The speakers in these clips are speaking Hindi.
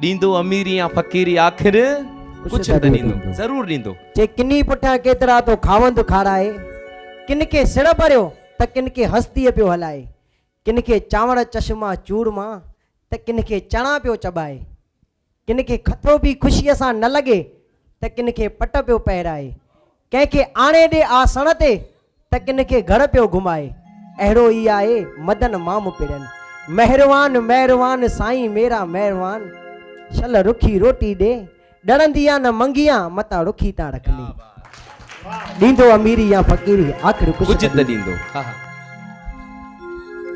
ॾींदो अमीरी या फ़कीरी आख़िर कुछ त ॾींदो, ज़रूर ॾींदो। चे किनी पुठियां केतिरा तो खावंद खाराए, किन खे सिर भरियो त किन खे हस्तीअ पियो हलाए, किन खे चांवर चश्मा चूरमा त किन खे चणा पियो चबाए, किन खे खतो बि ख़ुशीअ सां न लॻे त किन खे पट पियो पहिराए, कंहिंखे आणे ॾे आसण ते त किन खे घर पियो घुमाए। अहिड़ो ई आहे मदन माम पिड़न, महिरबान महिरबान साईं मेरा महिरबान, शल रुखी रोटी ॾे डरंदिया न मंगिया मता रुखी ता रखली। ॾींदो अमीरी या फ़कीरी आख़िर कुछ त ॾींदो।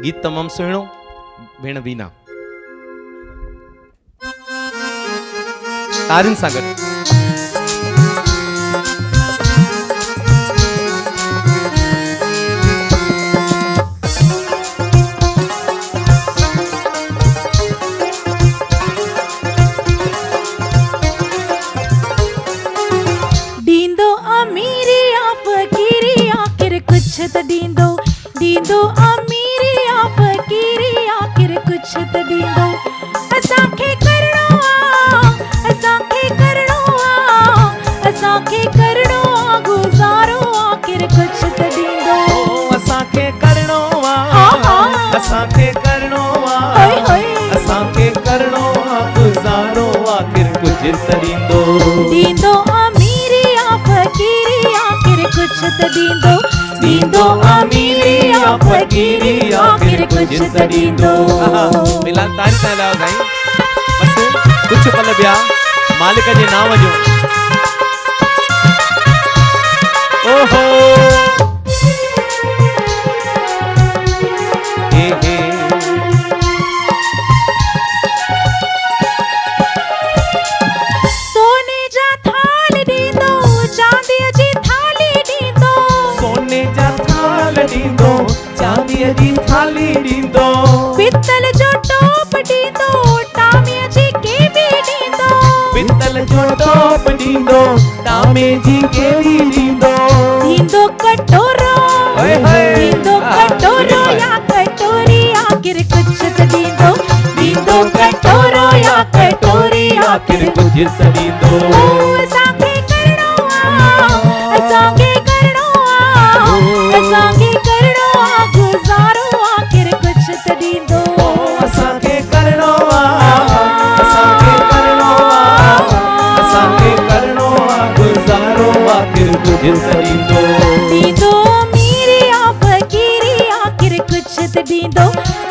गीत तमामु सुहिणो भेण बीना, तारिन सां गॾु। त ॾींदो, ॾींदो अमीरी या फ़कीरी आख़िर कुछ त ॾींदो। असांखे करणो आ, असांखे करणो आ, असांखे करणो आ गुज़ारो आख़िर कुछ त ॾींदो। असांखे करणो आ, असांखे करणो आ, असांखे करणो आ गुज़ारो आख़िर कुछ त ॾींदो। ॾींदो अमीरी या फ़कीरी आख़िर कुछ त ॾींदो, ॾींदो अमीरी या फ़कीरी आख़िर कुछ त ॾींदो। फिलहाल तारी सां लाओ साईं, बस कुछ पल ॿिया मालिक जे नाम जो। ओहो हे हे सोने जा थाल ॾींदो, चांदीअ जी थाली ॾींदो, सोने जा थाल ॾींदो, चांदीअ जी थाली ॾींदो, पितल जो टोप ॾींदो, टामीअ जी केवी ॾींदो, पितल जो टोप ॾींदो, टामे जी केवी ॾींदो, ॾींदो कटोरो, ॾींदो कटोरो या कटोरी आख़िर कुछ त ॾींदो, ॾींदो कटोरो या कटोरी आख़िर कुछ त ॾींदो। असांखे करणो आ, असांखे करणो आ, असांखे करणो आ गुज़ारो आख़िर कुछ त ॾींदो। असांखे करणो आ, असांखे करणो आ, असांखे करणो आ गुज़ारो आख़िर कुछ त ॾींदो। ॾींदो अमीरी या फ़कीरी आख़िर कुछ त ॾींदो,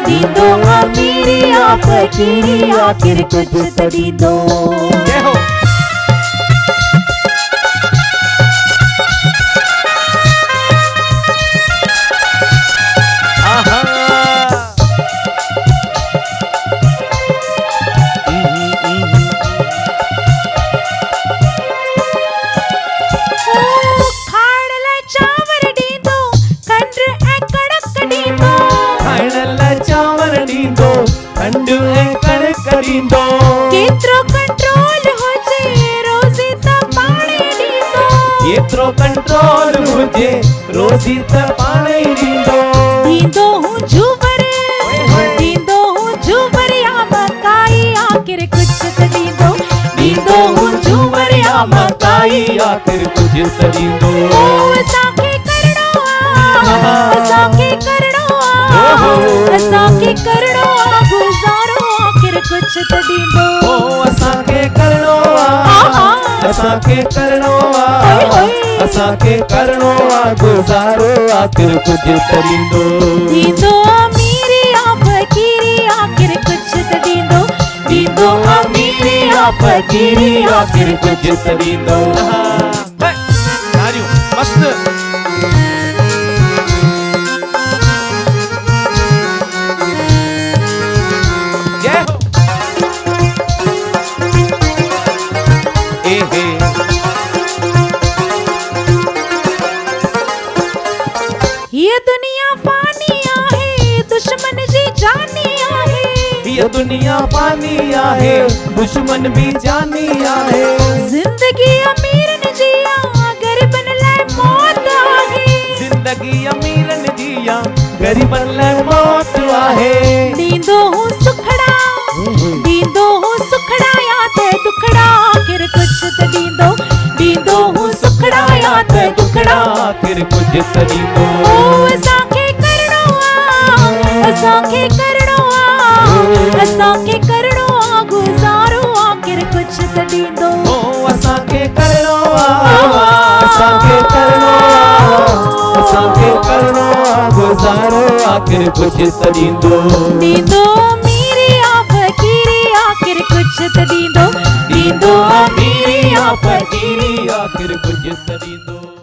ॾींदो अमीरी या फ़कीरी आख़िर कुछ त ॾींदो। जय हो। खंड ऐं कणक ॾींदो, केतिरो कंट्रोल हुजे रोज़ी त पाणे ॾींदो, केतिरो कंट्रोल हुजे रोज़ी त पाणे ॾींदो, ॾींदो हूं जुबर, ॾींदो हूं जुबर या मकाई आख़िर कुछ त ॾींदो, ॾींदो हूं जुबर या मकाई आख़िर कुछ त ॾींदो। असांखे करणो आ, असांखे करणो आ, असांखे करणो आ गुज़ारो आख़िर कुछ त ॾींदो। असांखे करणो आ, असांखे करणो आ, असांखे करणो आ गुज़ारो आख़िर कुछ त ॾींदो। ॾींदो अमीरी या फ़कीरी आख़िर कुछ त ॾींदो, ॾींदो अमीरी या फ़कीरी आख़िर कुछ त ॾींदो। मस्त ये दुनिया फानी आहे, दुश्मन जी जानी आहे, ये दुनिया फानी आहे, दुश्मन भी जानी आहे, जिंदगी अमीरन जिया गरीबन लाइ मौत आहे, जिंदगी अमीरन जिया गरीबन लाइ मौत आहे, ॾींदो हूं सुखड़ा, ॾींदो हूं सुखड़ा या आखिर कुछ त ॾींदो। ओ असांखे करणो आ, असांखे करणो आ, असांखे करणो आ गुज़ारो आखिर कुछ त ॾींदो। ओ असांखे करणो आ, असांखे करणो आ, असांखे करणो आ गुज़ारो आखिर कुछ त ॾींदो। ॾींदो अमीरी आ फ़कीरी आखिर कुछ त ॾींदो। ॾींदो अमीरी आ फ़कीरी आखिर कुछ त ॾींदो।